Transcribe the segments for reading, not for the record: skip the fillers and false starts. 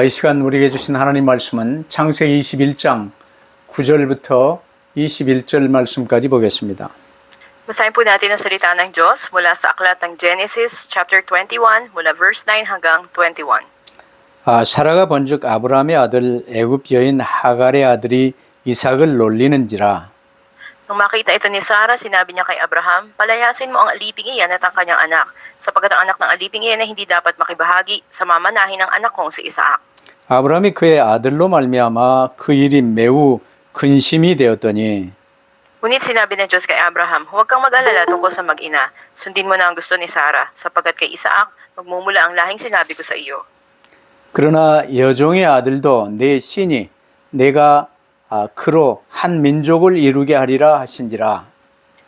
이 시간 우리에게 주신 하나님 말씀은 창세기 21장 9절부터 21절 말씀까지 보겠습니다. Basahin po natin ang salita ng Diyos mula sa aklat ng Genesis chapter 21 mula verse 9 hanggang 21. 사라가 본즉 아브라함의 아들 애굽 여인 하갈의 아들이 이삭을 놀리는지라. Nang makita ito ni Sarah, sinabi niya kay Abraham, "Palayasin mo ang aliping iyan at ang kanyang anak, sapagkat ang anak ng aliping iyan ay hindi dapat makibahagi sa mamanahin ng anak kong si Isaac." 아브라함이 그의 아들로 말미암아 그 일이 매우 근심이 되었더니 Ngunit sinabi ng Diyos kay Abraham, "Huwag kang mag-alala tungkol sa mag-ina. Sundin mo na ang gusto ni Sarah, sapagkat kay Isaac magmumula ang lahing sinabi ko sa iyo." 그러나 여종의 아들도 내 신이 내가 그로 한 민족을 이루게 하리라 하신지라.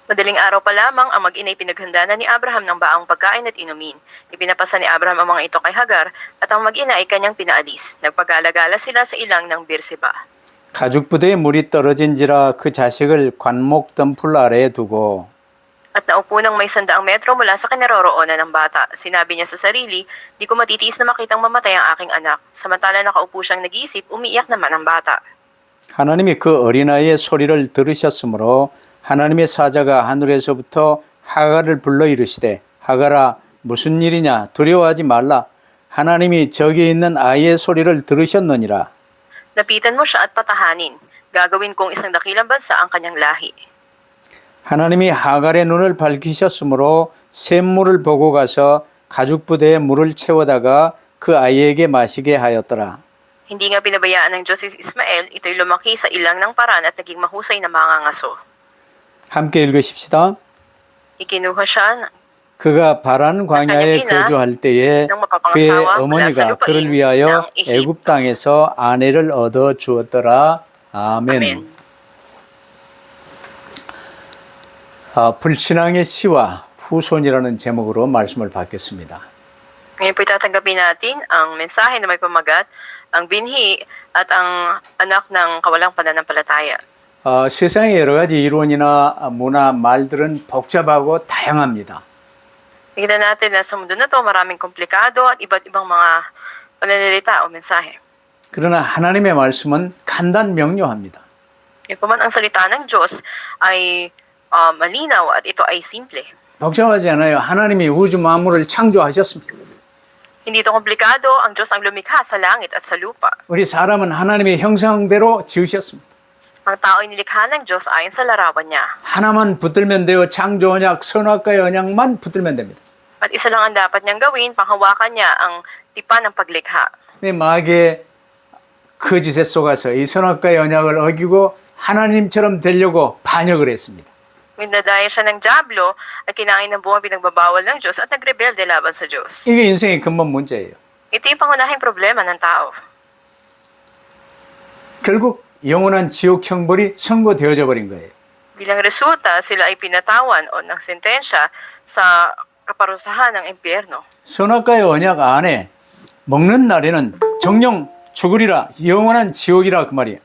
Madaling araw pa lamang ang mag-ina'y pinaghanda na ni Abraham ng baang pagkain at inumin. Ipinapasa ni Abraham ang mga ito kay Hagar at ang mag-ina ay kanyang pinaalis. Nagpagala-gala sila sa ilang ng Berseba. 가죽 부대에 물이 떨어진지라 그 자식을 관목 덤불 아래에 두고 At naupo ng may 100 metro mula sa kinaroroonan ng bata. Sinabi niya sa sarili, "Di ko matitiis na makitang mamatay ang aking anak." Samantala nakaupo siyang nag-iisip, umiiyak naman ang bata. 하나님이 그 어린아이의 소리를 들으셨으므로 하나님의 사자가 하늘에서부터 하갈을 불러 이르시되 하갈아 무슨 일이냐 두려워하지 말라 하나님이 저기 있는 아이의 소리를 들으셨느니라. Lapitan mo siya at patahanin. Gagawin kong isang dakilang bansa ang kanyang lahi. 하나님이 하갈의 눈을 밝히셨으므로 샘물을 보고 가서 가죽 부대에 물을 채워다가 그 아이에게 마시게 하였더라. Hindi nga pinabayaan ng Diyos si Ismael, ito'y lumaki sa ilang ng paran at naging mahusay na mangangaso. 함께 읽으십시다. Ikinuha siya 그가 바란 광야에 거주할 때에 그의 어머니가 그를 위하여 애굽 땅에서 아내를 얻어 주었더라. 아멘. 불신앙의 씨와 후손이라는 제목으로 말씀을 받겠습니다. Ngayon po itatanggapin natin ang mensahe na may pamagat, ang binhi at ang anak ng kawalang pananampalataya. 세상의 여러 가지 이론이나 문화, 말들은 복잡하고 다양합니다. Nakita natin na sa mundo na to maraming komplikado at iba't ibang mga pananalita o mensahe. 그러나 하나님의 말씀은 간단 명료합니다. Ngayon po man ang salita ng Diyos ay malinaw at ito ay simple. 복잡하지 않아요. 하나님이 우주 만물을 창조하셨습니다. Hindi ito komplikado, ang Diyos ang lumikha sa langit at sa lupa. 우리 사람은 하나님의 형상대로 지으셨습니다. Ang tao ay nilikha ng Diyos ayon sa larawan niya. 하나만 붙들면 돼요. 창조 언약, 선악과의 언약만 붙들면 됩니다. At isa lang ang dapat niyang gawin, panghawakan niya ang tipan ng paglikha. 근데 마귀의 거짓에 속아서 이 선악과의 언약을 어기고 하나님처럼 되려고 반역을 했습니다. Minadaya siya ng Diablo at kinain ng buwang pinagbabawal ng Diyos at nagrebelde laban sa Diyos. 이게 인생의 근본 문제예요. Ito yung pangunahing problema ng tao. 결국 영원한 지옥 형벌이 선고되어져 버린 거예요. Bilang resulta, sila ay pinatawan o ng sentensya sa kaparusahan ng impyerno. 선악과의 언약 안에 먹는 날에는 정령 죽으리라 영원한 지옥이라 그 말이에요.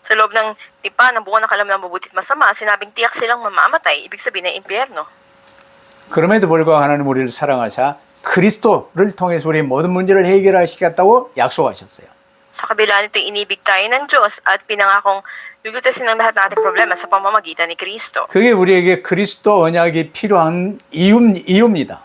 Sa loob ng tipan ng buwan ng kalam ng mabutit masama, sinabing tiyak silang mamamatay, ibig sabihin ng impyerno. 그럼에도 불구하고 하나님 우리를 사랑하사 그리스도를 통해서 우리의 모든 문제를 해결하시겠다고 약속하셨어요. Sa kabila nito, inibig tayo ng Diyos at pinangakong lulutasin ang lahat ng ating problema sa pamamagitan ni Kristo. 그게 우리에게 그리스도 언약이 필요한 이유입니다.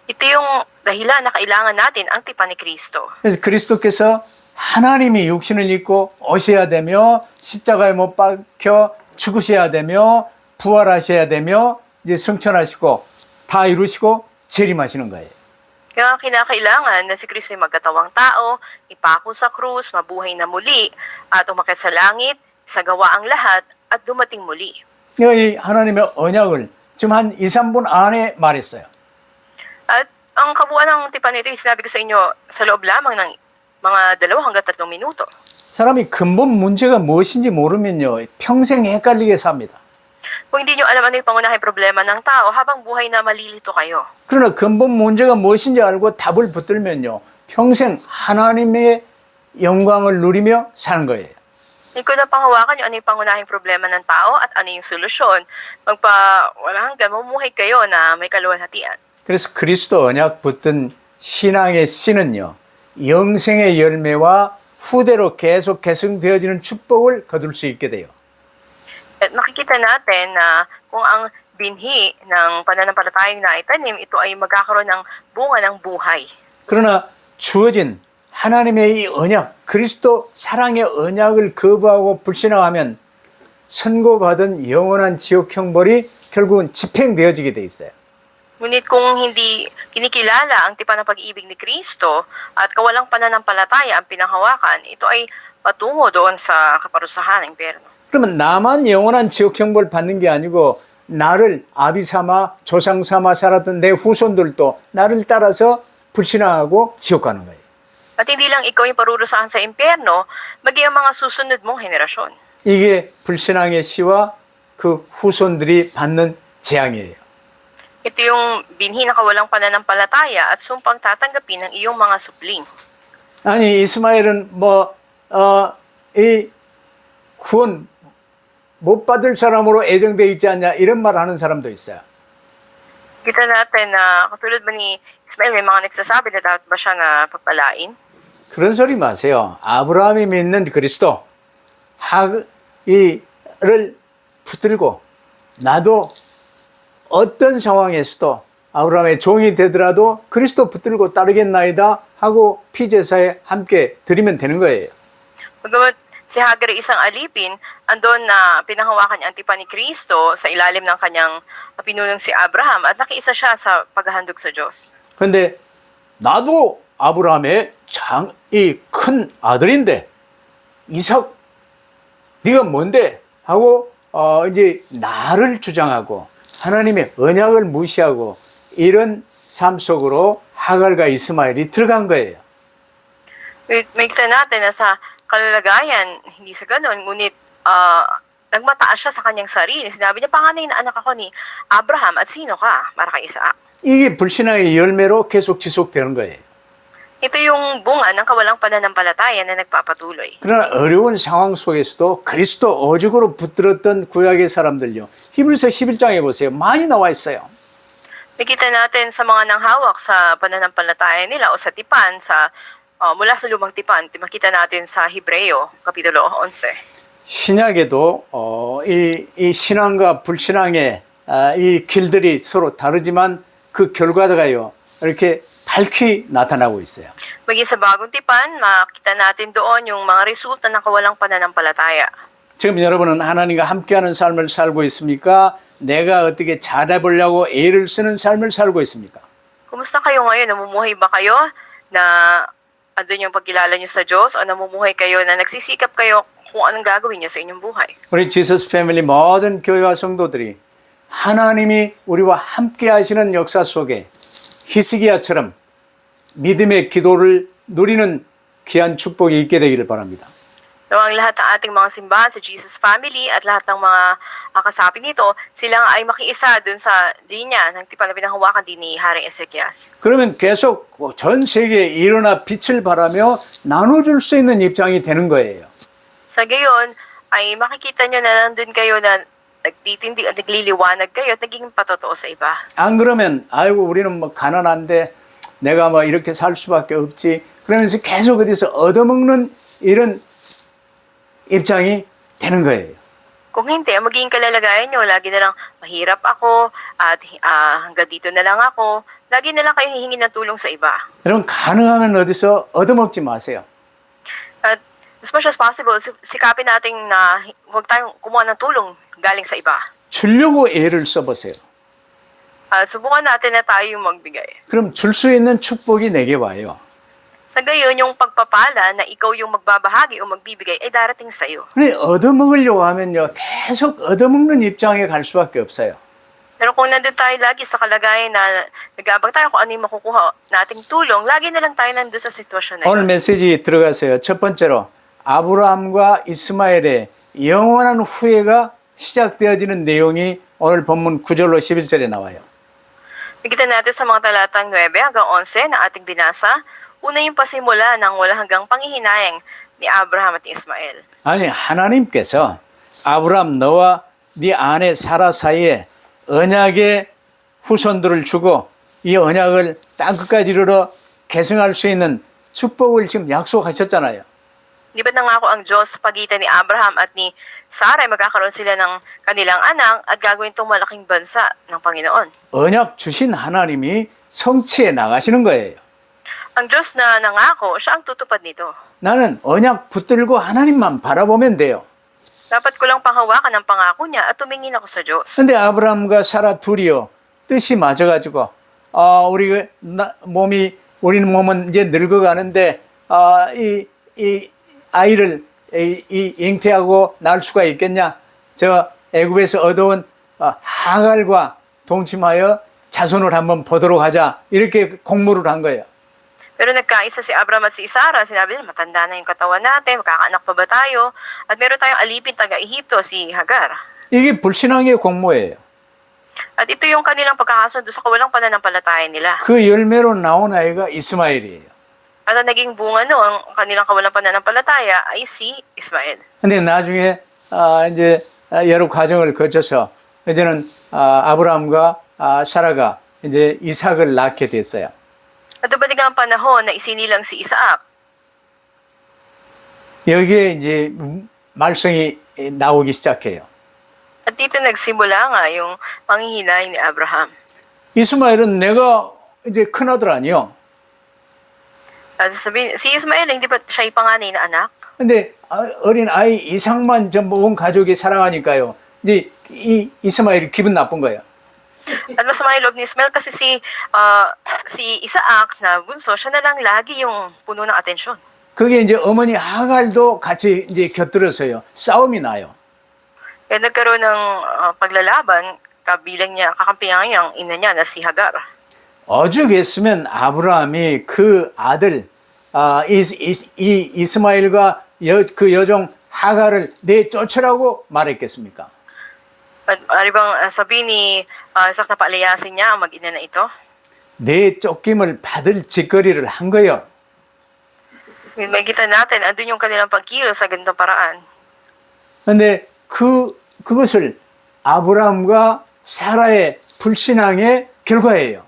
Ito yung dahilan na kailangan natin ang tipan ni Kristo. 그래서 그리스도께서 하나님이 육신을 입고 오셔야 되며 십자가에 못 박혀 죽으셔야 되며 부활하셔야 되며 이제 승천하시고 다 이루시고 재림하시는 거예요. Kaya kinakailangan na si Kristo ay magkatawang tao, ipako sa krus, mabuhay na muli, at umakyat sa langit, isagawa ang lahat, at dumating muli. 이 하나님의 언약을 지금 한 2, 3분 안에 말했어요. At ang kabuuan ng tipan nito, sinabi ko sa inyo, sa loob lamang ng mga 2 hanggang 3 minuto. 사람이 근본 문제가 무엇인지 모르면요 평생 헷갈리게 삽니다. Kung hindi nyo alam ano yung pangunahing problema ng tao, habang buhay na malilito kayo. 그러나 근본 문제가 무엇인지 알고 답을 붙들면요 평생 하나님의 영광을 누리며 사는 거예요. Kung napanghawakan nyo ano yung pangunahing problema ng tao at ano yung solusyon, wala hanggang mamumuhay kayo na may kaluwalhatian. 그래서 그리스도 언약 붙든 신앙의 씨는요 영생의 열매와 후대로 계속 계승되어지는 축복을 거둘 수 있게 돼요. At makikita natin na kung ang binhi ng pananampalatayang naitanim, ito ay magkakaroon ng bunga ng buhay. 그러나 주어진 하나님의 이 언약, 그리스도 사랑의 언약을 거부하고 불신앙하면 선고받은 영원한 지옥 형벌이 결국은 집행되어지게 돼 있어요. Ngunit kung hindi kinikilala ang tipan ng pag-ibig ni Kristo at kawalang pananampalataya ang pinanghawakan, ito ay patungo doon sa kaparusahan ng impyerno. 그러면 나만 영원한 지옥 형벌 받는 게 아니고 나를 아비 삼아 조상 삼아 살았던 내 후손들도 나를 따라서 불신앙하고 지옥 가는 거예요. At hindi lang ikaw yung parurusahan sa impyerno, maging ang mga susunod mong henerasyon. 이게 불신앙의 씨와 그 후손들이 받는 재앙이에요. Ito yung binhi na kawalang pananampalataya at sumpang tatanggapin ng iyong mga supling. 아니 이스마엘은 이 구원 못 받을 사람으로 애정돼 있지 않냐 이런 말 하는 사람도 있어요. Kita natin na katulad ba ni Ismael, may mga nagsasabi na dapat ba siya na pagpalain? 그런 소리 마세요. 아브라함이 믿는 그리스도 이를 붙들고 나도 어떤 상황에서도 아브라함의 종이 되더라도 그리스도 붙들고 따르겠나이다 하고 피제사에 함께 드리면 되는 거예요. Bagamat si Hagar ay isang alipin, andon na pinanghawakan niya ang tipan ni Kristo sa ilalim ng kanyang pinunong si Abraham at nakiisa siya sa paghahandog sa Diyos. 근데 나도 아브라함의 이 큰 아들인데 이삭 네가 뭔데 하고 이제 나를 주장하고 하나님의 언약을 무시하고 이런 삶 속으로 하갈과 이스마엘이 들어간 거예요. Makita natin na sa kalalagayan, hindi sa ganun, ngunit nagmataas siya sa kanyang sarili. Sinabi niya, panganay na anak ako ni Abraham at sino ka para kay Isaac? 이게 불신앙의 열매로 계속 지속되는 거예요. Ito yung bunga ng kawalang pananampalataya na nagpapatuloy. 그러나 어려운 상황 속에서도 그리스도 오죽으로 붙들었던 구약의 사람들요. 히브리서 11장에 보세요. 많이 나와 있어요. Nakita natin sa mga nanghawak sa pananampalataya nila o sa tipan, mula sa lumang tipan, makita natin sa Hebreo, Kapitulo 11. 신약에도 이 신앙과 불신앙의 이 길들이 서로 다르지만 그 결과가요. 이렇게 밝히 나타나고 있어요. Maging sa bagong tipan, makita natin doon yung mga resulta ng kawalang pananampalataya. 지금 여러분은 하나님과 함께하는 삶을 살고 있습니까? 내가 어떻게 잘해보려고 애를 쓰는 삶을 살고 있습니까? Kumusta kayo ngayon? Namumuhay ba kayo na andun yung pagkilala nyo sa Diyos o namumuhay kayo na nagsisikap kayo kung anong gagawin nyo sa inyong buhay? 우리 지서스 패밀리 모든 교회와 성도들이 하나님이 우리와 함께 하시는 역사 속에 히스기야처럼 믿음의 기도를 누리는 귀한 축복이 있게 되기를 바랍니다. Nawang lahat ng ating mga simbahan sa Jesus Family at lahat ng mga kasapi nito, sila ay makiisa dun sa linya ng tipan na pinanghawakan din ni Haring Ezekias. 그러면 계속 전 세계에 일어나 빛을 발하며 나눠줄 수 있는 입장이 되는 거예요. Sa gayon, ay makikita nyo na nandun kayo na nagtitindig at nagliliwanag kayo at naging patotoo sa iba. 안 그러면 아이고 우리는 뭐 가난한데 내가 뭐 이렇게 살 수밖에 없지. 그러면서 계속 어디서 얻어먹는 이런 입장이 되는 거예요. Kung hindi, magiging kalalagayan nyo, lagi na lang mahirap ako at hanggang dito na lang ako. Lagi na lang kayo hihingi ng tulong sa iba. 여러분 가능하면 어디서 얻어먹지 마세요. At as much as possible, sikapin natin na huwag tayong kumuha ng tulong galing sa iba. 주려고 애를 써보세요. At subukan natin na tayo yung magbigay. 그럼 줄 수 있는 축복이 내게 와요. Sa gayon, yung pagpapala na ikaw yung magbabahagi o magbibigay ay darating sa iyo. 근데 얻어먹으려고 하면요. 계속 얻어먹는 입장에 갈 수밖에 없어요. Pero kung nandun tayo lagi sa kalagayan na nag-aabang tayo kung ano yung makukuha nating tulong, lagi na lang tayo nandun sa sitwasyon na 오늘 yun. 메시지 들어가세요. 첫 번째로 아브라함과 이스마엘의 영원한 후회가 시작되어지는 내용이 오늘 본문 9절로 11절에 나와요. Nakita natin sa mga talatang 9 hanggang 11 na ating binasa, una yung pasimula ng wala hanggang panghihinayang ni Abraham at Ismael. 아니 하나님께서 아브라함 너와 네 아내 사라 사이에 언약의 후손들을 주고 이 언약을 땅끝까지 이르러 계승할 수 있는 축복을 지금 약속하셨잖아요. Di ba nangako ang Diyos sa pagitan ni Abraham at ni Sarah ay magkakaroon sila ng kanilang anak at gagawin itong malaking bansa ng Panginoon. 언약 주신 하나님이 성취해 나가시는 거예요. Ang Diyos na nangako, siya ang tutupad nito. 나는 언약 붙들고 하나님만 바라보면 돼요. Dapat ko lang panghawakan ang pangako niya at tumingin ako sa Diyos. 근데 아브라함과 사라 둘이요 뜻이 맞아가지고 우리는 몸은 이제 늙어가는데 이 아이를 이 잉태하고 낳을 수가 있겠냐? 저 애굽에서 얻어온 하갈과 동침하여 자손을 한번 보도록 하자 이렇게 공모를 한 거예요. Pero nagkaisa si Abraham at si Sarah, sinabi nila, matanda na yung katawan natin, magkakaanak pa ba tayo? At meron tayong alipin taga-Ehipto, si Hagar. 이게 불신앙의 공모예요. At ito yung kanilang pagkakasundo sa kawalang pananampalataya nila. 그 열매로 나온 아이가 이스마엘이에요. At ang naging bunga noong kanilang kawalang pananampalataya ay si Ismael. 근데 나중에 이제 여러 과정을 거쳐서 이제는 아브라함과 사라가 이제 이삭을 낳게 됐어요. At dumating ang panahon na isinilang si Isaac. 여기에 이제 말썽이 나오기 시작해요. At dito nagsimula nga yung panghihinay ni Abraham. 이스마엘은 내가 이제 큰아들 아니요. At sabihin, si Ismael, hindi ba siya yung panganay na anak? 근데 어린 아이 이삭만 전부 온 가족이 사랑하니까요. 이제 이스마엘이 기분 나쁜 거예요. At masama yung loob ni Ismael kasi si Isaac na bunso, siya na lang lagi yung puno ng atensyon. 그게 이제 어머니 하갈도 같이 이제 곁들여서요. 싸움이 나요. Kaya nagkaroon ng paglalaban, kabilang niya, kakampingan niya ang ina niya na si Hagar. 오죽했으면 아브라함이 그 아들 이스마엘과 그 여종 하갈을 내쫓으라고 말했겠습니까? At ano bang sabi ni Isaac na paalayasin niya ang mag-ina na ito? 내쫓김을 받을 짓거리를 한 거예요. May kita natin, andun yung kanilang pagkilo sa ganitong paraan. 근데 그것을 아브라함과 사라의 불신앙의 결과예요.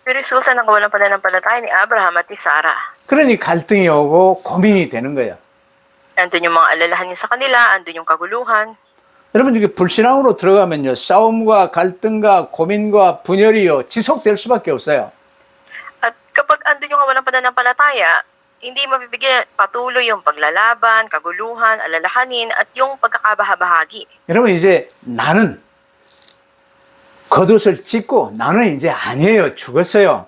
Pero resulta ng kawalang pananampalataya ni Abraham at ni Sarah. 그러니 갈등이 오고 고민이 되는 거예요. Andun yung mga alalahanin sa kanila, andun yung kaguluhan. 여러분 이게 불신앙으로 들어가면요 싸움과 갈등과 고민과 분열이요 지속될 수밖에 없어요. At kapag andun yung kawalang pananampalataya, hindi mabibigyan patuloy yung paglalaban, kaguluhan, alalahanin, at yung pagkakabahabahagi. 여러분 이제 나는 겉옷을 찢고 나는 이제 아니에요. 죽었어요.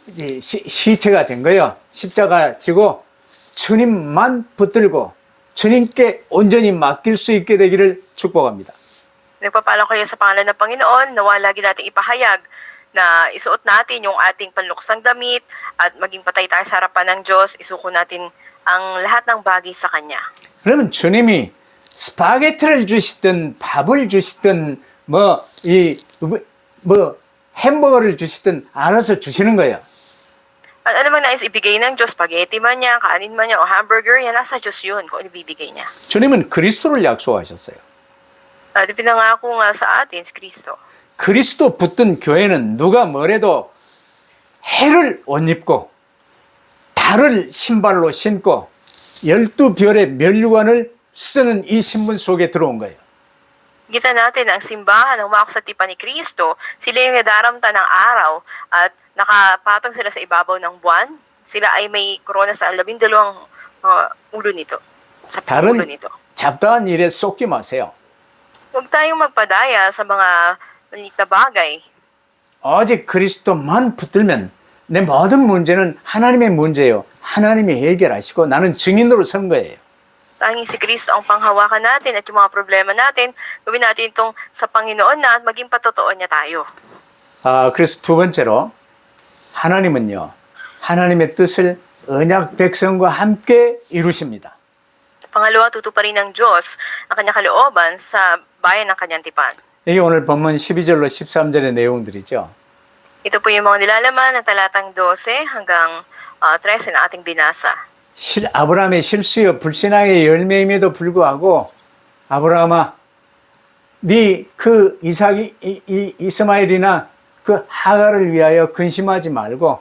이제 시체가 된 거예요. 십자가 지고 주님만 붙들고 주님께 온전히 맡길 수 있게 되기를 축복합니다. Nagpapala kayo sa pangalan ng Panginoon, nawa lagi nating ipahayag na isuot natin yung ating panluksang damit at maging patay tayo sa harapan ng Diyos, isuko natin ang lahat ng bagay sa Kanya. 그러면 주님이 스파게티를 주시든 밥을 주시든 햄버거를 주시든 알아서 주시는 거예요. At ano man nais ibigay ng Diyos, spaghetti man niya, kanin man niya, o hamburger, yan, nasa Diyos yun kung ano ibibigay niya. 주님은 그리스도를 약속하셨어요. At pinangako nga sa atin si Kristo. 그리스도 붙든 교회는 누가 뭐래도 해를 옷 입고 달을 신발로 신고 12별의 면류관을 쓰는 이 신분 속에 들어온 거예요. Kita natin ang simbahan ng umakot sa tipan ni Kristo, sila yung nadaramta ng araw at nakapatong sila sa ibabaw ng buwan. Sila ay may korona sa 12 ulo nito. Sa ulo 다른 nito. 잡다한 일에 쏟지 마세요. Huwag tayong magpadaya sa mga maliit na bagay. 오직 그리스도만 붙들면 내 모든 문제는 하나님의 문제예요. 하나님이 해결하시고 나는 증인으로 선 거예요. Tanging si Kristo ang panghawakan natin at yung mga problema natin, gawin natin itong sa Panginoon na at maging patotoo niya tayo. 그래서 두 번째로 하나님은요. 하나님의 뜻을 언약 백성과 함께 이루십니다. Pangalawa, tutuparin ng Diyos ang kanyang kalooban sa bayan ng kanyang tipan. 이게 오늘 본문 12절로 13절의 내용들이죠. Ito po yung mga nilalaman ng talatang 12 hanggang 13 na ating binasa. 아브라함의 실수요 불신앙의 열매임에도 불구하고 아브라함아 네 그 이스마엘이나 그 하갈을 위하여 근심하지 말고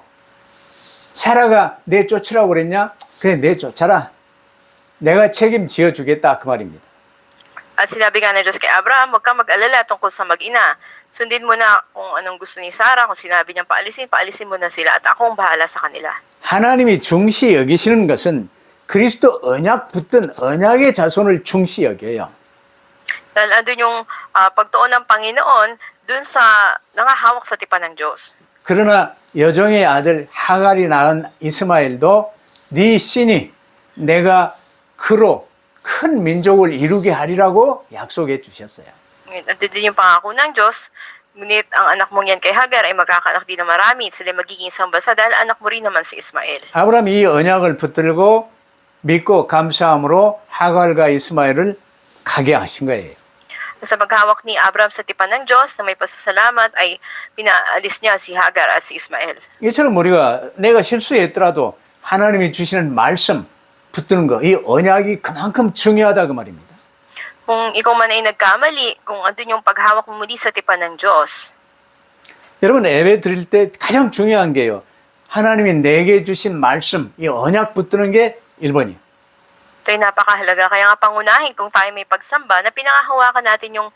사라가 내쫓으라고 그랬냐? 그래, 내쫓아라. 내가 책임지어 주겠다. 그 말입니다. At sinabi nga ng Diyos kay Abraham, huwag kang mag-alala tungkol sa mag-ina. Sundin mo na kung anong gusto ni Sarah. Kung sinabi niyang paalisin mo na sila at ako ang bahala sa kanila. 하나님이 중시 여기시는 것은 그리스도 언약 붙든 언약의 자손을 중시 여겨요. Dahil andun yung pagtuon ng Panginoon dun sa nangahawak sa tipan ng Diyos. 그러나 여종의 아들 하갈이 낳은 이스마엘도 네 신이 내가 그로 큰 민족을 이루게 하리라고 약속해 주셨어요. Andun din yung pangako ng Diyos. Ngunit ang anak mong yan kay Hagar ay magkakaanak din ng marami at sila magiging isang bansa dahil anak mo rin naman si Ismael. 아브라함이 이 언약을 붙들고 믿고 감사함으로 하갈과 이스마엘을 가게 하신 거예요. Sa paghawak ni Abraham sa tipan ng Diyos na may pasasalamat ay pinaalis niya si Hagar at si Ismael. 이처럼 우리가 내가 실수했더라도 하나님이 주시는 말씀 붙드는 거, 이 언약이 그만큼 중요하다 그 말입니다. Kung ikaw man ay nagkamali, kung andun yung paghawak mo muli sa tipan ng Diyos. 여러분 예배 드릴 때 가장 중요한 게요. 하나님이 내게 주신 말씀, 이 언약 붙드는 게 1번이에요. Ito'y napakahalaga. Kaya nga pangunahin kung tayo may pagsamba na pinangahawakan natin yung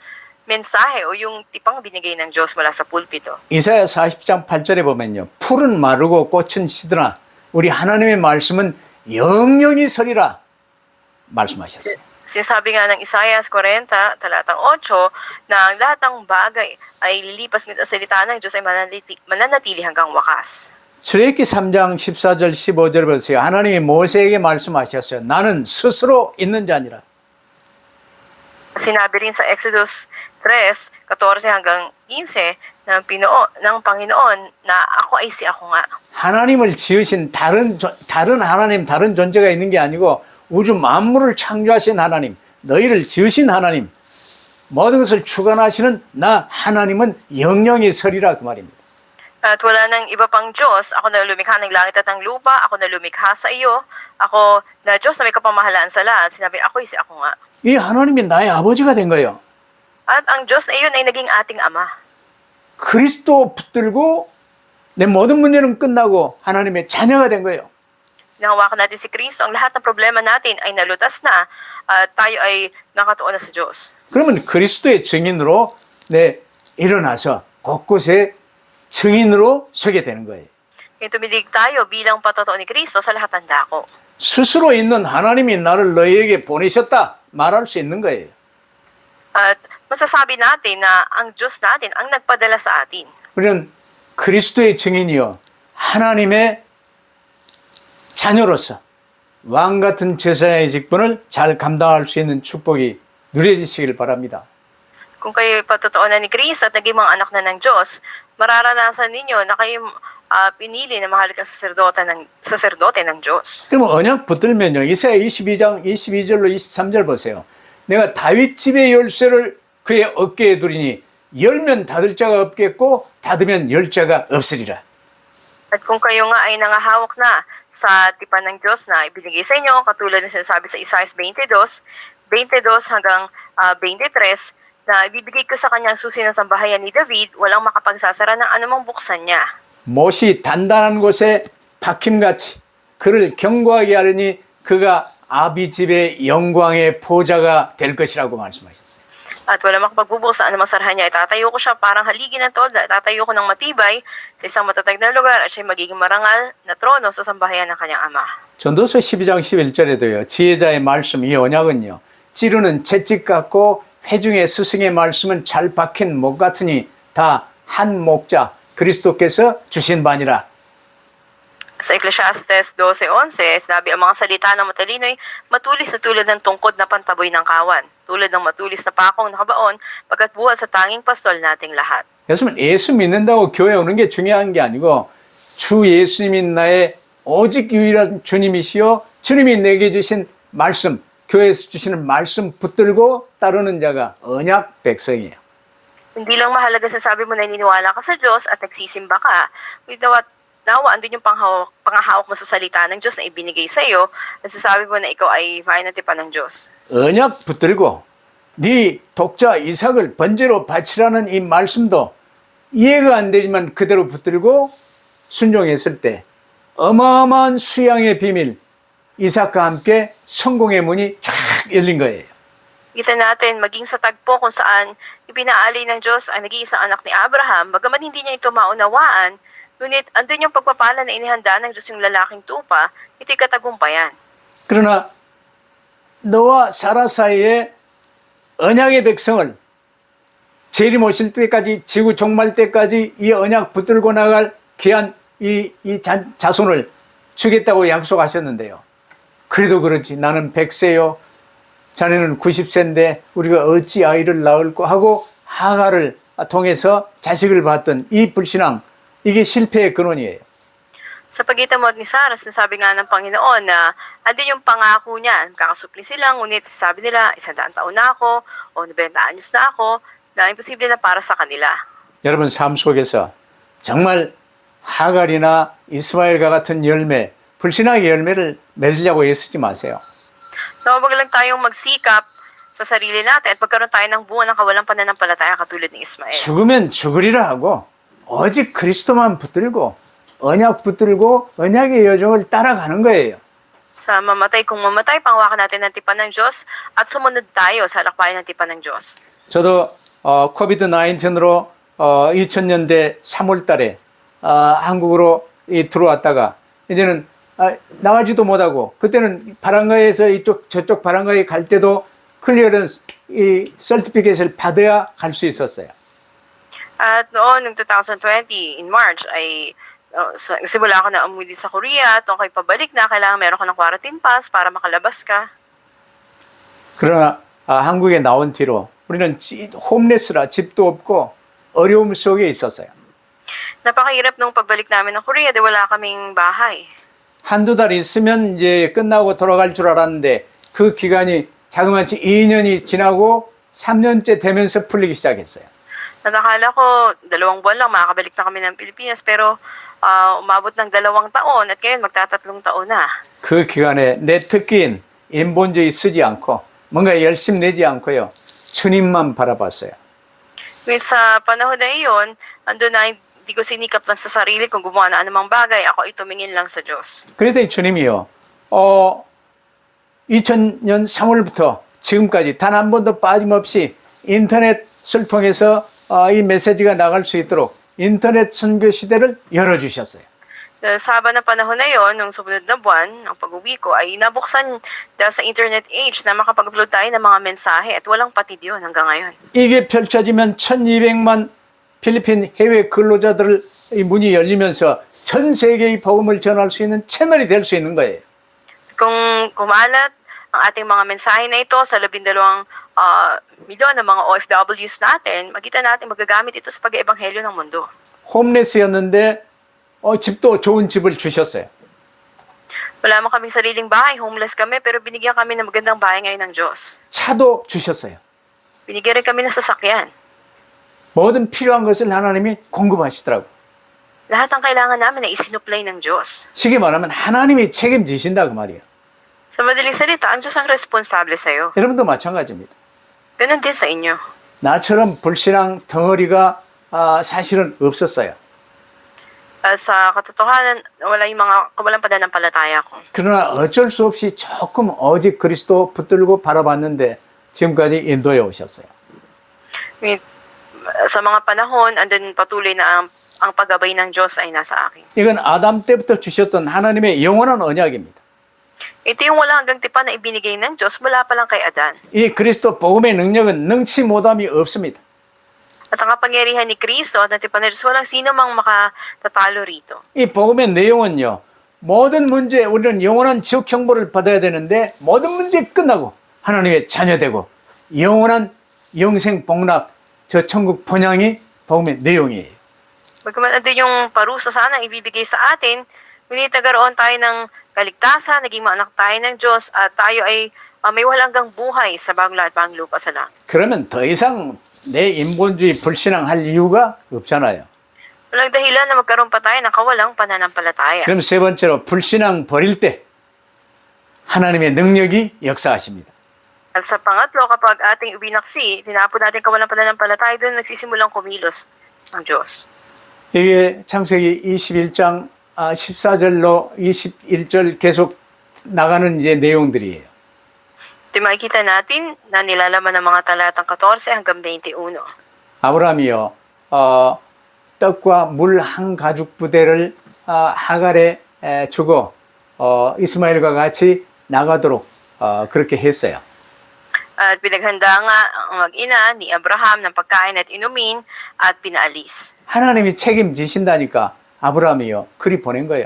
mensahe o yung tipang binigay ng Diyos mula sa pulpito. 이사야 40장 8절에 보면요. 풀은 마르고 꽃은 시드나 우리 하나님의 말씀은 영영이 서리라 말씀하셨어요. Sinasabi nga ng Isaiah 40, talatang 8, na ang lahat ng bagay ay lilipas ngunit ang salita ng Diyos ay mananatili hanggang wakas. 출애굽기 3장 14절 15절 보세요. 하나님이 모세에게 말씀하셨어요. 나는 스스로 있는 자니라. Sinabi rin sa Exodus 3:14 hanggang 15 ng Panginoon na ako ay si ako nga. 하나님을 지으신 다른 하나님, 다른 존재가 있는 게 아니고 우주 만물을 창조하신 하나님, 너희를 지으신 하나님, 모든 것을 주관하시는 나 하나님은 영영이 서리라 그 말입니다. At wala nang iba pang Diyos. Ako na lumikha ng langit at ng lupa. Ako na lumikha sa iyo. Ako na Diyos na may kapamahalaan sa lahat. Sinabi, ako si ako nga. 이 하나님이 나의 아버지가 된 거예요. At ang Diyos na iyon ay naging ating Ama. 그리스도 붙들고 내 모든 문제는 끝나고 하나님의 자녀가 된 거예요. Nahawakan natin si Kristo. Ang lahat ng problema natin ay nalutas na at tayo ay nakatuon na sa Diyos. 그러면 그리스도의 증인으로 일어나서 곳곳에 증인으로 서게 되는 거예요. Kaya tumidig tayo bilang patotoo ni Kristo sa lahat ng dako. 스스로 있는 하나님이 나를 너희에게 보내셨다 말할 수 있는 거예요. At masasabi natin na ang Diyos natin ang nagpadala sa atin. 우리는 그리스도의 증인이요 하나님의 자녀로서 왕 같은 제사장의 직분을 잘 감당할 수 있는 축복이 누려지시길 바랍니다. Kung kayo patotoo na ni Kristo at naging mga anak na ng Diyos, mararanasan ninyo na kayo pinili na mahalagang saserdote ng Diyos. 그러면 언약 붙들면요. 이사야 22장 22절로 23절 보세요. 내가 다윗 집의 열쇠를 그의 어깨에 두리니 열면 닫을 자가 없겠고 닫으면 열 자가 없으리라. At kung kayo nga ay nangahawak na sa tipan ng Diyos na ibinigay sa inyo, katulad na sinasabi sa Isaiah 22 hanggang 23, na ibibigay ko sa kanyang susi ng sambahayan ni David, walang makapagsasara ng anumang buksan niya. 못이 단단한 곳에 박힘같이 그를 견고하게 하려니 그가 아비 집의 영광의 보좌가 될 것이라고 말씀하셨어요. At walang makapagbubukas sa anumang sarahan niya. Itatayo ko siya parang haligi ng tolda. Itatayo ko ng matibay sa isang matatag na lugar at siya magiging marangal na trono sa sambahayan ng kanyang ama. 전도서 12장 11절에도요. 지혜자의 말씀, 이 언약은요. 찌르는 채찍 같고 회중의 스승의 말씀은 잘 박힌 목 같으니 다 한 목자 그리스도께서 주신 바니라. Sa Ecclesiastes 12:11, sinabi ang mga salita ng matalino'y matulis na tulad ng tungkod na pantaboy ng kawan, tulad ng matulis na pakong nakabaon, pagkat buhat sa tanging pastol nating lahat. 예수는 예수 믿는다고 교회 오는 게 중요한 게 아니고 주 예수님이 나의 오직 유일한 주님이시요 주님이 내게 주신 말씀, 교회에서 주시는 말씀 붙들고 따르는 자가 언약 백성이에요. Hindi lang mahalaga sa sabi mo na naniniwala ka sa Diyos at nagsisimba ka, nawa andun yung pangahawak mo sa salita ng Diyos na ibinigay sa iyo at sasabi mo na ikaw ay may natipan ng Diyos. 언약 붙들고 네 독자 이삭을 번제로 바치라는 이 말씀도 이해가 안 되지만 그대로 붙들고 순종했을 때 어마어마한 수양의 비밀, 이삭과 함께 성공의 문이 쫙 열린 거예요. Kita natin maging sa tagpo kung saan ipinaali ng Diyos ang nag-iisang anak ni Abraham, bagaman hindi niya ito maunawaan, ngunit andun yung pagpapala na inihanda ng Diyos yung lalaking tupa, ito'y katagumpayan. 그러나 너와 사라 사이에 언약의 백성을 재림 오실 때까지, 지구 종말 때까지 이 언약 붙들고 나갈 귀한 이 자손을 주겠다고 약속하셨는데요. 그래도 그렇지 나는 100세요. 자네는 90세인데 우리가 어찌 아이를 낳을까 하고 하가를 통해서 자식을 받던 이 불신앙, 이게 실패의 근원이에요. Sa pagitan mo at ni Sarah, sinasabi nga ng Panginoon na andun yung pangako niya, kakasupli sila, ngunit sabi nila, 100 taon na ako, o 90 anyos na ako, na imposible na para sa kanila. 여러분 삶 속에서 정말 하갈이나 이스마엘과 같은 열매, 불신앙의 열매를 맺으려고 애쓰지 마세요. So, wag lang tayong magsikap sa sarili natin at magkaroon tayo ng buwan ng kawalang pananampalataya katulad ni Ismael. 죽으면 죽으리라 하고 오직 그리스도만 붙들고 언약 붙들고 언약의 여정을 따라가는 거예요. Sa mamatay, kung mamatay, panghawakan natin ng tipan ng Diyos at sumunod tayo sa lakbayan ng tipan ng Diyos. 저도 코비드 19으로 2000년대 3월 달에 한국으로 들어왔다가 이제는 나가지도 못하고, 그때는 바람가에서 이쪽 저쪽 바람가에 갈 때도 클리어런스 이 서티피케이트를 받아야 갈 수 있었어요. At noon, noong 2020, in March, ay nagsimula ako na umuwi sa Korea at okay pabalik na, kailangan meron ka ng quarantine pass para makalabas ka. 그러나 한국에 나온 뒤로 우리는 홈레스라 집도 없고 어려움 속에 있었어요. Napakahirap nung pagbalik namin ng Korea dahil wala kaming bahay. 한두 달 있으면 이제 끝나고 돌아갈 줄 알았는데 그 기간이 자그마치 2년이 지나고 3년째 되면서 풀리기 시작했어요. Nakakala ko 2 buwan lang makakabalik na kami ng Pilipinas, pero umabot ng 2 taon at ngayon magtatatlong taon na. 그 기간에 내 특기인 인본주의 쓰지 않고 뭔가 열심 내지 않고요. 주님만 바라봤어요. Ngunit sa panahon na iyon, andun na hindi ko sinikap lang sa sarili kung gumawa na anumang bagay, ako ay tumingin lang sa Diyos. 그랬더니 주님이요. 2000년 3월부터 지금까지 단 한 번도 빠짐없이 인터넷을 통해서 이 메시지가 나갈 수 있도록 인터넷 선교 시대를 열어주셨어요. Sa haba ng panahon na iyon, nung sumunod na buwan, ang pag-uwi ko ay nabuksan dahil sa internet age na makapag-upload tayo ng mga mensahe at walang patid yun hanggang ngayon. 이게 펼쳐지면 1200만 필리핀 해외 근로자들 이 문이 열리면서 전 세계의 복음을 전할 수 있는 채널이 될 수 있는 거예요. Kung kumalat ang ating mga mensahe na ito sa 12 milyon ng mga OFWs natin, makita natin magagamit ito sa pag-eebanghelyo ng mundo. 홈레스였는데 집도 좋은 집을 주셨어요. Wala man kaming sariling bahay, homeless kami, pero binigyan kami ng magandang bahay ngayon ng Diyos. 차도 주셨어요. Binigyan rin kami ng sasakyan. 모든 필요한 것을 하나님이 공급하시더라고요. Lahat ng kailangan namin ay isinupply ng Diyos. 쉽게 말하면 하나님이 책임지신다 그 말이에요. Sa madaling salita, ang Diyos ang responsable sa'yo. 여러분도 마찬가지입니다. Ganon din sa inyo. 나처럼 불신앙 덩어리가 사실은 없었어요. Sa katotohanan, wala yung mga kawalang pananampalataya ko. 그러나 어쩔 수 없이 조금 오직 그리스도 붙들고 바라봤는데 지금까지 인도에 오셨어요. Sa mga panahon, andun patuloy na ang paggabay ng Diyos ay nasa akin. 이건 아담 때부터 주셨던 하나님의 영원한 언약입니다. Ito yung wala hanggang tipan na ibinigay ng Diyos mula pa lang kay Adan. 이 그리스도 복음의 능력은 능치 못함이 없습니다. At ang kapangyarihan ni Kristo at ng tipan ng Diyos, walang sino mang makatatalo rito. 이 복음의 내용은요. 모든 문제 우리는 영원한 지옥 형벌을 받아야 되는데 모든 문제 끝나고 하나님의 자녀되고 영원한 영생 복락 저 천국 본향이 복음의 내용이에요. Bagaman andun yung parusa sana ibibigay sa atin, ngunit nagkaroon tayo ng kaligtasan, naging mga anak tayo ng Diyos, at tayo ay may walang buhay sa bagong lahat, bagong lupa sa langit. 그러면 더 이상 내 인본주의 불신앙할 이유가 없잖아요. Walang dahilan na magkaroon pa tayo ng kawalang pananampalataya. 그럼 세 번째로 불신앙 버릴 때 하나님의 능력이 역사하십니다. At sa pangatlo, kapag ating ibinaksi, tinapon natin kawalang pananampalataya, doon nagsisimulang kumilos ang Diyos. 이게 창세기 21장 14절로 21절 계속 나가는 이제 내용들이에요. Ito makikita natin na nilalaman ng mga talatang 14 hanggang 21. 아브라함이요, 떡과 물 한 가죽 부대를 하갈에 주고 이스마엘과 같이 나가도록 그렇게 했어요. At pinaghanda nga ang mag-ina ni Abraham ng pagkain at inumin at pinaalis. 하나님이 책임지신다니까 아브라함이요, 그리 보낸 거예요.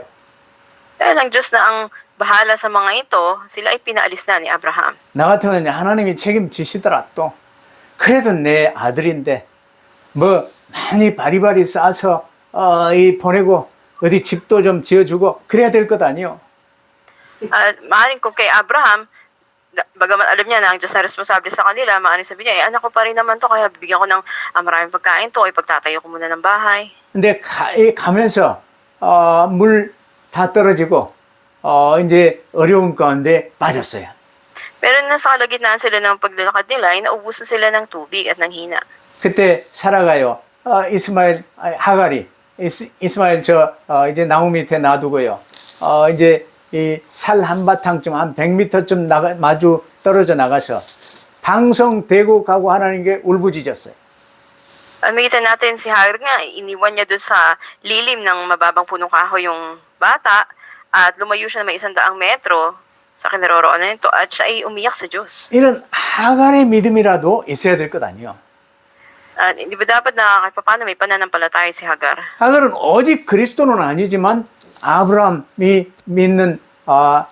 Dahil ang Diyos na ang bahala sa mga ito, sila ay pinaalis na ni Abraham. 나 같으면 하나님이 책임지시더라 또. 그래도 내 아들인데 뭐 많이 바리바리 싸서 보내고 어디 집도 좀 지어주고 그래야 될 것 아니요. At maaaring kung kay Abraham, bagaman alam niya na ang Diyos na responsable sa kanila, maaaring sabi niya, anak ko pa rin naman to, kaya bibigyan ko ng maraming pagkain to, ipagtatayo ko muna ng bahay. 근데 가면서 물 다 떨어지고 이제 어려운 가운데 빠졌어요. Pero nasa kalagitnaan sila ng paglalakad nila, ay naubusan sila ng tubig at ng hina. 그때 사라가요. 이스마엘 하갈이 이스마엘 이제 나무 밑에 놔두고요. 이제 이 살 한바탕쯤 한 100m쯤 마주 떨어져 나가서 방성대고 가고 하나님께 울부짖었어요. At makita natin si Hagar nga, iniwan niya dun sa lilim ng mababang punong kahoy yung bata at lumayo siya na may 100 metro sa kinaroroonan nito at siya ay umiyak sa Diyos. 이런 하갈의 믿음이라도 있어야 될 것 아니에요. At hindi ba dapat na kahit paano may pananampalataya si Hagar? 하갈은 오직 그리스도는 아니지만 아브라함이 믿는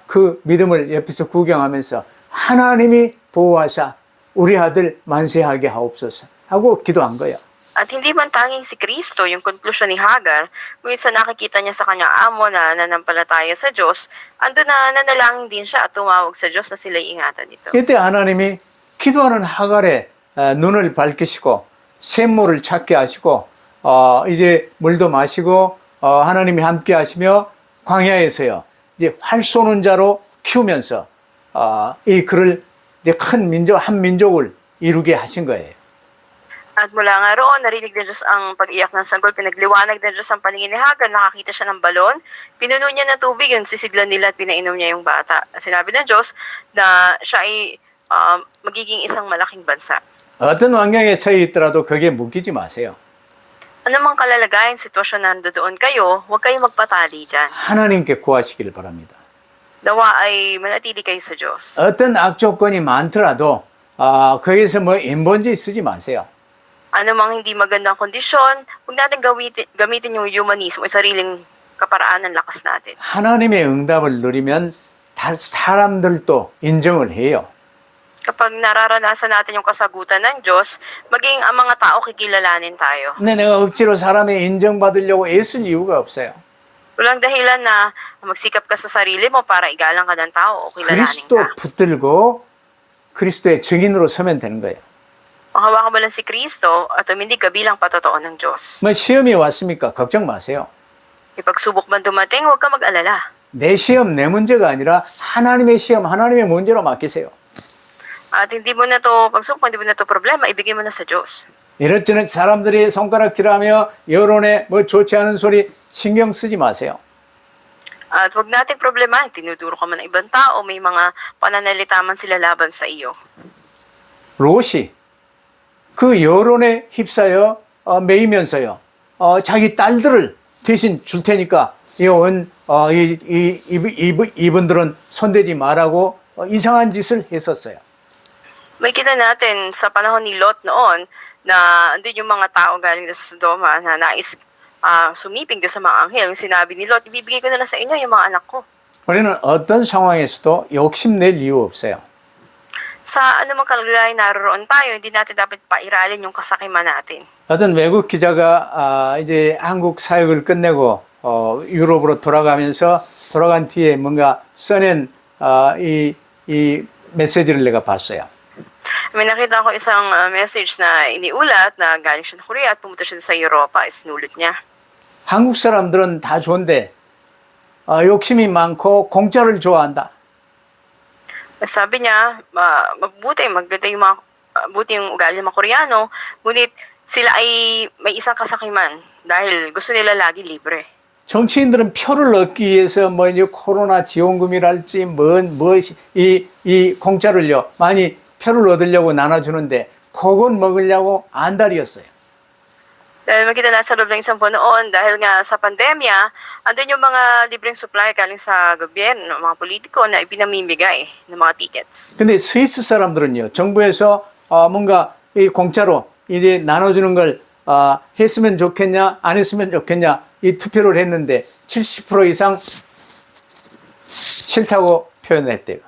그 믿음을 옆에서 구경하면서 하나님이 보호하사 우리 아들 만세하게 하옵소서 하고 기도한 거예요. At hindi man tanging si Kristo yung konklusyon ni Hagar, ngunit sa nakikita niya sa kanyang amo na nanampalataya sa Diyos, ando na nanalangin din siya at tumawag sa Diyos na sila'y ingatan nito. 이때 하나님이 기도하는 하갈의 눈을 밝히시고 샘물을 찾게 하시고 이제 물도 마시고 하나님이 함께 하시며 광야에서요 이제 활 쏘는 자로 키우면서 이 그를 이제 큰 민족 한 민족을 이루게 하신 거예요. At mula nga roon, narinig ng Diyos ang pag-iyak ng sanggol, pinagliwanag ng Diyos ang paningin ni Hagar, nakakita siya ng balon, pinuno niya ng tubig, yung sisiglan nila at pinainom niya yung bata. At sinabi ng Diyos na siya ay magiging isang malaking bansa. 어떤 환경에 처해 있더라도 거기에 묶이지 마세요. Anumang kalalagayan, sitwasyon na nandoon kayo, huwag kayong magpatali dyan. 하나님께 구하시기를 바랍니다. Nawa ay manatili kayo sa Diyos. 어떤 악조건이 많더라도 거기서 뭐 인본주의 쓰지 마세요. Anumang hindi magandang kondisyon, huwag natin gamitin yung humanismo, yung sariling kaparaan ng lakas natin. 하나님의 응답을 누리면 사람들도 인정을 해요. Kapag nararanasan natin yung kasagutan ng Diyos, maging ang mga tao kikilalanin tayo. 근데 내가 억지로 사람의 인정받으려고 애쓸 이유가 없어요. Walang dahilan na magsikap ka sa sarili mo para igalang ka ng tao o kilalanin 그리스도 ka. 붙들고 그리스도의 증인으로 서면 되는 거예요. Panghawakan mo lang si Kristo at tumindig ka bilang patotoo ng Diyos. 뭐 시험이 왔습니까? 걱정 마세요. Ipagsubok man dumating, huwag ka mag-alala. 내 시험, 내 문제가 아니라 하나님의 시험, 하나님의 문제로 맡기세요. At hindi mo na to pagsubok, hindi mo na to problema, ibigay mo na sa Diyos. 이렇저런 사람들이 손가락질하며 여론에 뭐 좋지 않은 소리 신경 쓰지 마세요. At huwag nating problema, tinuturo ka man ng ibang tao, may mga pananalita man sila laban sa iyo. 롯이 그 여론에 휩싸여 매이면서요. 자기 딸들을 대신 줄 테니까 이분들은 손대지 말라고 이상한 짓을 했었어요. May kita natin sa panahon ni Lot noon na andun yung mga tao galing sa Sodoma na nais sumiping doon sa mga anghel. Yung sinabi ni Lot, ibibigay ko na lang sa inyo yung mga anak ko. 우리는 어떤 상황에서도 욕심낼 이유 없어요. Sa anumang kalagayan naroon tayo, hindi natin dapat pairalin yung kasakiman natin. 어떤 외국 기자가 이제 한국 사역을 끝내고 유럽으로 돌아간 뒤에 뭔가 써낸 이 메시지를 내가 봤어요. May nakita ko isang message na iniulat na galing siya sa Korea at pumunta siya sa Europa, isinulat niya. 한국 사람들은 다 좋은데 욕심이 많고 공짜를 좋아한다. Sabi niya, maganda yung buti yung ugali ng mga Koreano, ngunit sila ay may isang kasakiman dahil gusto nila lagi libre. 정치인들은 표를 얻기 위해서 뭐 이제 코로나 지원금이랄지 이 공짜를요 많이 표를 얻으려고 나눠주는데 그건 먹으려고 안달이었어요. Dahil makita na sa loob ng isang buwan noon, dahil nga sa pandemya, andun yung mga libreng supply galing sa gobyerno, mga politiko na ipinamimigay ng mga tickets. 근데 스위스 사람들은요 정부에서 뭔가 이 공짜로 이제 나눠주는 걸 했으면 좋겠냐 안 했으면 좋겠냐 이 투표를 했는데 70% 이상 싫다고 표현했대요.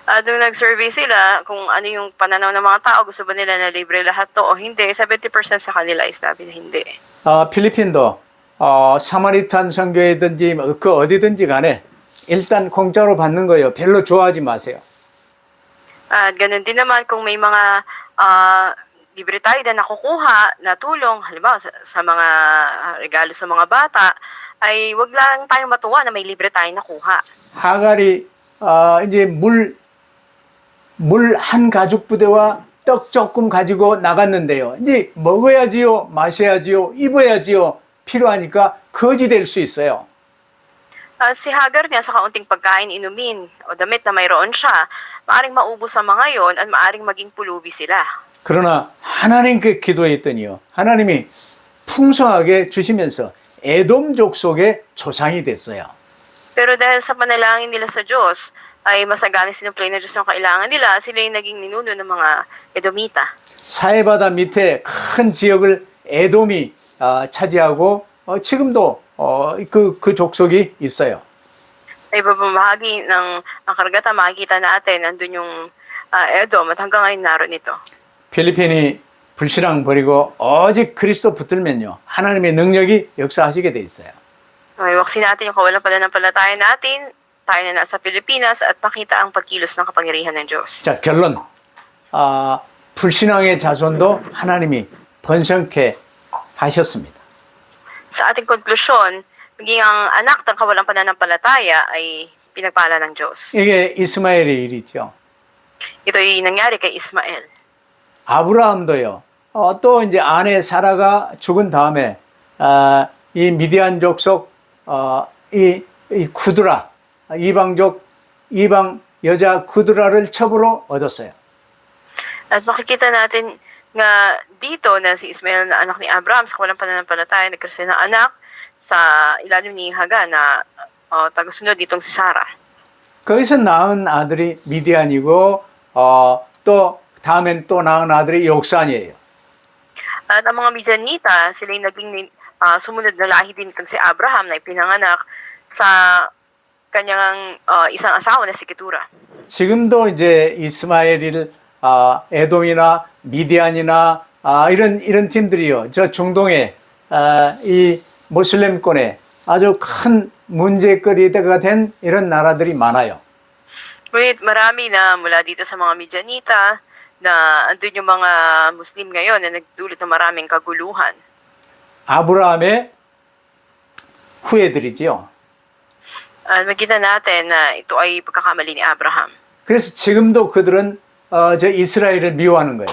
Nung nag-survey sila kung ano yung pananaw ng mga tao, gusto ba nila na libre lahat to o hindi, 70% sa kanila is sabi na hindi. 필리핀도 사마리탄 선교회든지 그 어디든지 간에 일단 공짜로 받는 거예요. 별로 좋아하지 마세요. At ganun din naman kung may mga libre tayo na nakukuha na tulong, halimbawa sa mga regalo sa mga bata, ay wag lang tayong matuwa na may libre tayong nakuha. 하갈이 이제 물 한 가죽 부대와 떡 조금 가지고 나갔는데요. 이제 먹어야지요, 마셔야지요, 입어야지요. 필요하니까 거지 될 수 있어요. Si Hagar niya sa kaunting pagkain, inumin o damit na mayroon siya, maaring maubos sa mga yon at maaring maging pulubi sila. 그러나 하나님께 기도했더니요. 하나님이 풍성하게 주시면서 에돔 족속의 조상이 됐어요. Pero dahil sa panalangin nila sa Diyos, ay masagana sinuplay na Diyos ang kailangan nila, sila yung naging ninuno ng mga Edomita. 사해바다 밑에 큰 지역을 에돔이 차지하고 지금도 그 족속이 있어요. Sa ibabang bahagi ng karagatan, makikita natin, nandun yung Edom at hanggang ngayon naroon ito. 필리핀이 불신앙 버리고 오직 그리스도 붙들면요. 하나님의 능력이 역사하시게 돼 있어요. Iwaksin natin yung kawalang pananampalataya natin, tayo na nasa Pilipinas at makita ang pagkilos ng kapangyarihan ng Diyos. 자, 결론. 불신앙의 자손도 하나님이 번성케 하셨습니다. Sa ating konklusyon, maging ang anak ng kawalang pananampalataya ay pinagpala ng Diyos. 이게 이스마엘의 일이죠. Ito ay nangyari kay Ismael. 아브라함도요. 또 이제 아내 사라가 죽은 다음에 이 미디안 족속 이 구드라 이방 여자 구드라를 첩으로 얻었어요. At makikita natin nga dito na si Ismael na anak ni Abraham sa kawalang pananampalataya nagkaroon ng anak sa ilalim ni Hagar na tagasunod ditong si Sarah. 거기서 낳은 아들이 미디안이고 또 다음엔 또 낳은 아들이 욕산이에요. At ang mga Midianita, sila yung naging sumunod na lahi din kang si Abraham na ipinanganak sa kanyang isang asawa na si Ketura. 지금도 이제 이스마엘을 에돔이나 미디안이나 이런 팀들이요. 저 중동에 이 모슬렘권에 아주 큰 문제거리가 된 이런 나라들이 많아요. Ngunit marami na mula dito sa mga Midianita na andun yung mga Muslim ngayon na nagdulot ng maraming kaguluhan. 아브라함의 후예들이지요. At makita natin na ito ay pagkakamali ni Abraham. 그래서 지금도 그들은 저 이스라엘을 미워하는 거예요.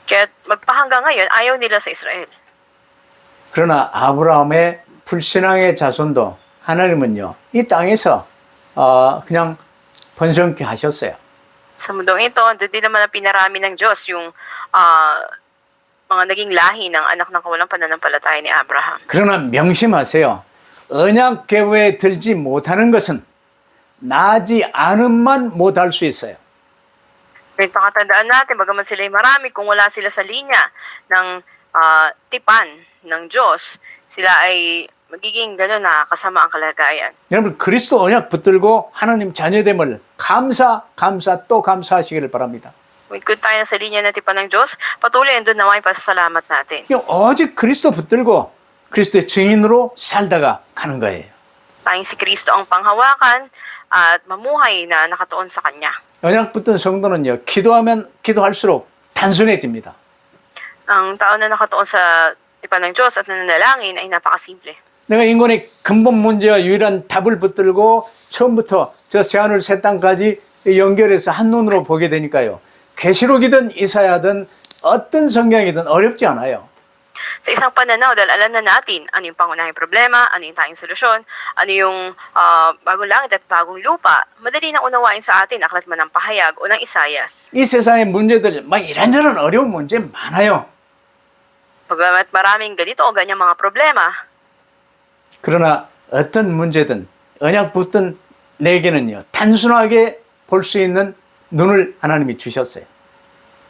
Kaya magpahanggang ngayon, ayaw nila sa Israel. 그러나 아브라함의 불신앙의 자손도 하나님은요, 이 땅에서 그냥 번성케 하셨어요. Sa mundong ito, doon din naman ang pinarami ng Diyos yung mga naging lahi ng anak ng kawalang pananampalataya ni Abraham. 그러나 명심하세요. 언약 계보에 들지 못하는 것은 나지 않음만 못할 수 있어요. Ngunit pakatandaan natin, bagaman sila'y marami, kung wala sila sa linya ng tipan ng Diyos, sila ay magiging gano'n na kasama ang kalagayan. 여러분 그리스도 언약 붙들고 하나님 자녀됨을 감사 또 감사하시기를 바랍니다. Kung tayo na sa linya ng tipan ng Diyos, patuloy doon na may pasasalamat natin. 오직 그리스도 붙들고 그리스도의 증인으로 살다가 가는 거예요. Tayong si Kristo ang panghawakan at mamuhay na nakatuon sa Kanya. 언약 붙든 성도는요, 기도하면 기도할수록 단순해집니다. Ang tao na nakatuon sa tipan ng Diyos at nananalangin ay napakasimple. 내가 인간의 근본 문제와 유일한 답을 붙들고 처음부터 저 새하늘 새 땅까지 연결해서 한눈으로 보게 되니까요. 계시록이든 이사야든 어떤 성경이든 어렵지 않아요. Sa isang pananaw, dahil alam na natin ano yung pangunahing problema, ano yung tanging solusyon, ano yung bagong langit at bagong lupa, madali na unawain sa atin aklat man ng pahayag o ng Isayas. 이 세상의 문제들, 막 이런저런 어려운 문제 많아요. Pagkamat maraming ganito o ganyang mga problema, 그러나 어떤 문제든 언약 붙든 내게는요, 단순하게 볼 수 있는 눈을 하나님이 주셨어요.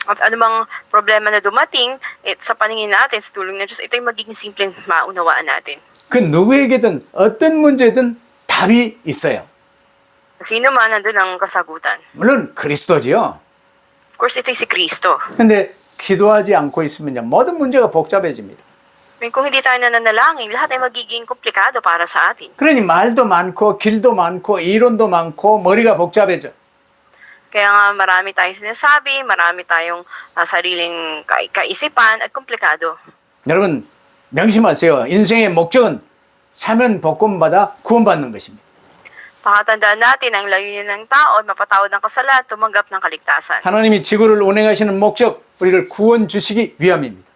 at anumang problema na dumating, sa paningin natin, sa tulong ng Diyos, ito'y magiging simpleng maunawaan natin. 그 누구에게든 어떤 문제든 답이 있어요. Sino man, nandun ang kasagutan. 물론 그리스도지요. Of course, ito'y si Kristo. 근데 기도하지 않고 있으면요, 모든 문제가 복잡해집니다. Kung hindi tayo nananalangin, lahat ay magiging komplikado para sa atin. 그러니 말도 많고 길도 많고 이론도 많고 머리가 복잡해져. Kaya nga marami tayong sinasabi, marami tayong sariling kaisipan at komplikado. 여러분 명심하세요. 인생의 목적은 사면 복권받아 구원받는 것입니다. Pakatandaan natin ang layunin ng tao, mapatawad ng kasalanan, tumanggap ng kaligtasan. 하나님이 지구를 운행하시는 목적, 우리를 구원 주시기 위함입니다.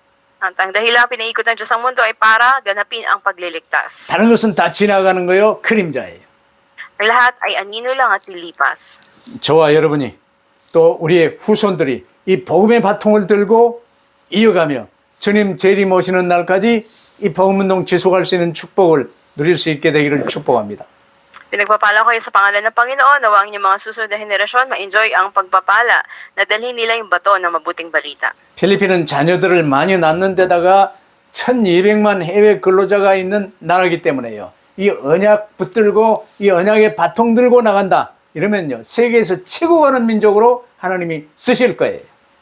Ang dahilan pinaikot ng Diyos ang mundo ay para ganapin ang pagliligtas. 다른 것은 다 지나가는 거요, 그림자예요. Ang lahat ay anino lang at lilipas. 저와 여러분이 또 우리의 후손들이 이 복음의 바통을 들고 이어가며 주님 재림 오시는 날까지 이 복음운동 지속할 수 있는 축복을 누릴 수 있게 되기를 축복합니다. Pinagpapala ko kayo sa pangalan ng Panginoon, nawa ang inyong mga susunod na henerasyon ma-enjoy ang pagpapala na dalhin nila yung bato ng mabuting balita. 필리핀은 자녀들을 많이 낳는 데다가 1200만 해외 근로자가 있는 나라이기 때문에요. 이 언약 붙들고 이 언약의 바통 들고 나간다. 이러면요, 세계에서 치고 가는 민족으로 하나님이 쓰실 거예요.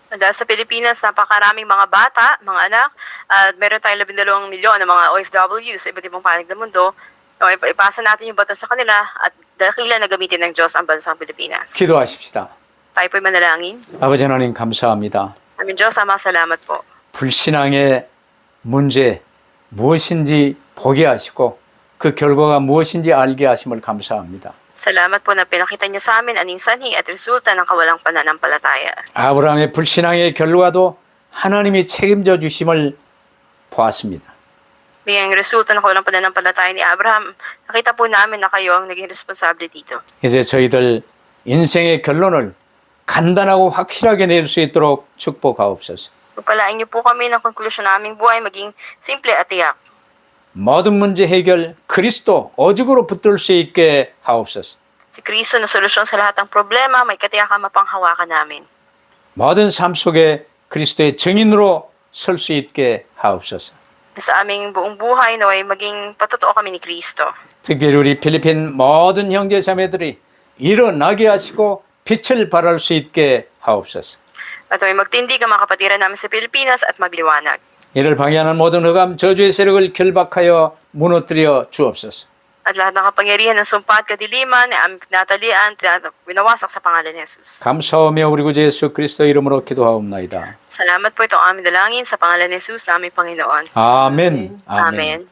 Dahil sa Pilipinas, napakaraming mga bata, mga anak, at meron tayong 12 milyon na mga OFWs sa iba't ibang panig ng mundo. Ipasa natin yung bato sa kanila at dakila na gamitin ng Diyos ang bansang Pilipinas. 기도하십시다. Tayo po'y manalangin. 아버지 하나님 감사합니다. Aming Diyos, Ama, salamat po. 불신앙의 문제 무엇인지 보게 하시고 그 결과가 무엇인지 알게 하심을 감사합니다. Salamat po na pinakita niyo sa amin ano yung sanhi at resulta ng kawalang pananampalataya. 아브라함의 불신앙의 결과도 하나님이 책임져 주심을 보았습니다. Bigyan resulta ng kawalang pananampalataya ni Abraham, nakita po namin na kayo ang naging responsable dito. 이제 저희들 인생의 결론을 간단하고 확실하게 낼 수 있도록 축복하옵소서. Pagpalain niyo po kami ng konklusyon naming buhay maging simple at tiyak. 모든 문제 해결 그리스도 오직으로 붙들 수 있게 하옵소서. Si Kristo na solusyon sa lahat ng problema, may katiyakan mapanghawakan namin. 모든 삶 속에 그리스도의 증인으로 설 수 있게 하옵소서. Sa aming buong buhay naway maging patotoo kami ni Kristo. 특별히 우리 필리핀 모든 형제 자매들이 일어나게 하시고 빛을 발할 수 있게 하옵소서. At may magtindig ang mga kapatiran namin sa Pilipinas at magliwanag. 이를 방해하는 모든 흑암 저주의 세력을 결박하여 무너뜨려 주옵소서. At lahat ng kapangyarihan ng sumpa at kadiliman na aming tinatalian, winawasak sa pangalan ni Jesus. 감사하며 우리 구주 예수 그리스도 이름으로 기도하옵나이다. Salamat po ito ang aming dalangin sa pangalan ni Jesus na aming Panginoon. 아멘. Amen.